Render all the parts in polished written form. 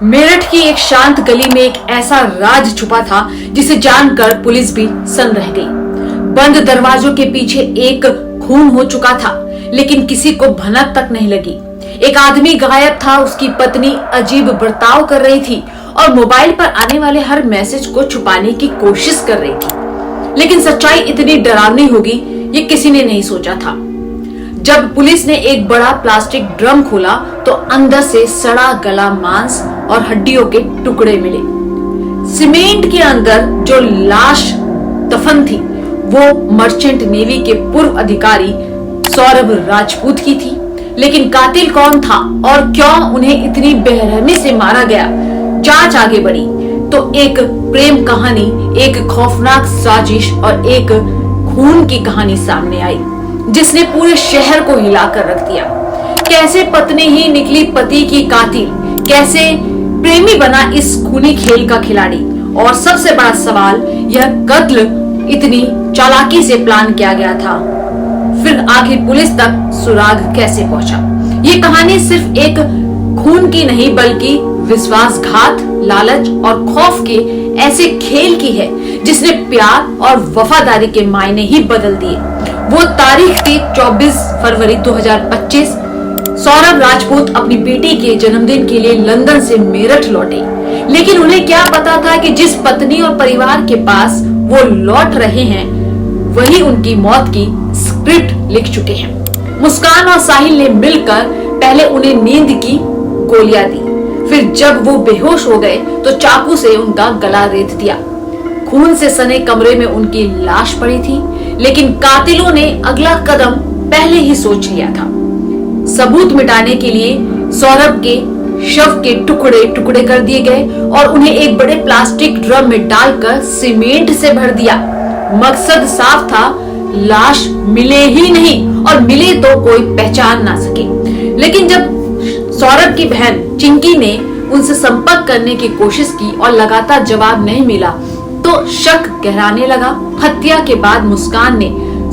मेरठ की एक शांत गली में एक ऐसा राज छुपा था जिसे जानकर पुलिस भी सन रह गई। बंद दरवाजों के पीछे एक खून हो चुका था, लेकिन किसी को भनक तक नहीं लगी। एक आदमी गायब था, उसकी पत्नी अजीब बर्ताव कर रही थी और मोबाइल पर आने वाले हर मैसेज को छुपाने की कोशिश कर रही थी। लेकिन सच्चाई इतनी डरावनी होगी ये किसी ने नहीं सोचा था। जब पुलिस ने एक बड़ा प्लास्टिक ड्रम खोला तो अंदर से सड़ा गला मांस और हड्डियों के टुकड़े मिले। सीमेंट के अंदर जो लाश दफन थी वो मर्चेंट नेवी के पूर्व अधिकारी सौरभ राजपूत की थी। लेकिन कातिल कौन था और क्यों उन्हें इतनी बेरहमी से मारा गया? जांच आगे बढ़ी तो एक प्रेम कहानी, एक खौफनाक साजिश और एक खून की कहानी सामने आई जिसने पूरे शहर को हिलाकर रख दिया। कैसे पत्नी ही निकली पति की कातिल, कैसे प्रेमी बना इस खूनी खेल का खिलाड़ी, और सबसे बड़ा सवाल यह कत्ल इतनी चालाकी से प्लान किया गया था, फिर आखिर पुलिस तक सुराग कैसे पहुंचा? ये कहानी सिर्फ एक खून की नहीं बल्कि विश्वासघात, लालच और खौफ के ऐसे खेल की है जिसने प्यार और वफादारी के मायने ही बदल दिए। वो तारीख थी 24 फरवरी 2025। सौरभ राजपूत अपनी बेटी के जन्मदिन के लिए लंदन से मेरठ लौटे, लेकिन उन्हें क्या पता था कि जिस पत्नी और परिवार के पास वो लौट रहे हैं वही उनकी मौत की स्क्रिप्ट लिख चुके हैं। मुस्कान और साहिल ने मिलकर पहले उन्हें नींद की गोलियां दी, फिर जब वो बेहोश हो गए तो चाकू से उनका गला रेत दिया। खून से सने कमरे में उनकी लाश पड़ी थी, लेकिन कातिलों ने अगला कदम पहले ही सोच लिया था। सबूत मिटाने के लिए सौरभ के शव के टुकड़े टुकड़े कर दिए गए और उन्हें एक बड़े प्लास्टिक ड्रम में डालकर सीमेंट से भर दिया। मकसद साफ था, लाश मिले ही नहीं और मिले तो कोई पहचान ना सके। लेकिन जब सौरभ की बहन चिंकी ने उनसे संपर्क करने की कोशिश की और लगातार जवाब नहीं मिला तो शक गहराने लगा। हत्या के बाद मुस्कान ने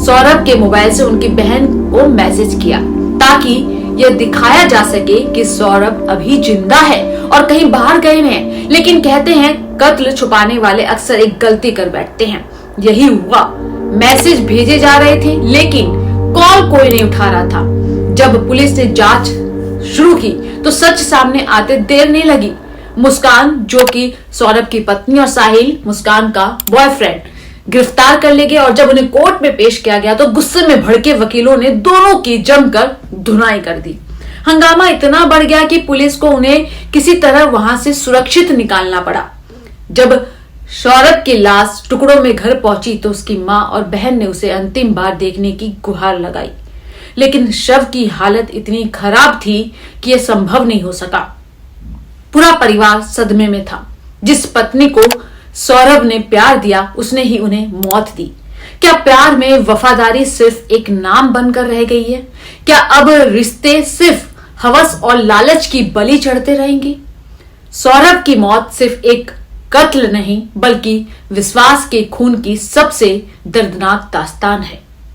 सौरभ के मोबाइल से उनकी बहन को मैसेज किया ताकि यह दिखाया जा सके कि सौरभ अभी जिंदा है और कहीं बाहर गए हैं। लेकिन कहते हैं कत्ल छुपाने वाले अक्सर एक गलती कर बैठते हैं। यही हुआ। मैसेज भेजे जा रहे थे लेकिन कॉल कोई नहीं उठा रहा था। जब पुलिस ने जांच शुरू की तो सच सामने आते देर नहीं लगी। मुस्कान, जो कि सौरभ की पत्नी, और साहिल, मुस्कान का बॉयफ्रेंड, गिरफ्तार कर लिए गए और जब उन्हें कोर्ट में पेश किया गया तो गुस्से में भड़के वकीलों ने दोनों की जमकर धुनाई कर दी। हंगामा इतना बढ़ गया कि पुलिस को उन्हें किसी तरह वहां से सुरक्षित निकालना पड़ा। जब सौरभ की लाश टुकड़ों में घर पहुंची तो उसकी मां और बहन ने उसे अंतिम बार देखने की गुहार लगाई, लेकिन शव की हालत इतनी खराब थी कि यह संभव नहीं हो सका। पूरा परिवार सदमे में था। जिस पत्नी को सौरभ ने प्यार दिया उसने ही उन्हें मौत दी। क्या प्यार में वफादारी सिर्फ एक नाम बनकर रह गई है? क्या अब रिश्ते सिर्फ हवस और लालच की बलि चढ़ते रहेंगे? सौरभ की मौत सिर्फ एक कत्ल नहीं बल्कि विश्वास के खून की सबसे दर्दनाक दास्तान है।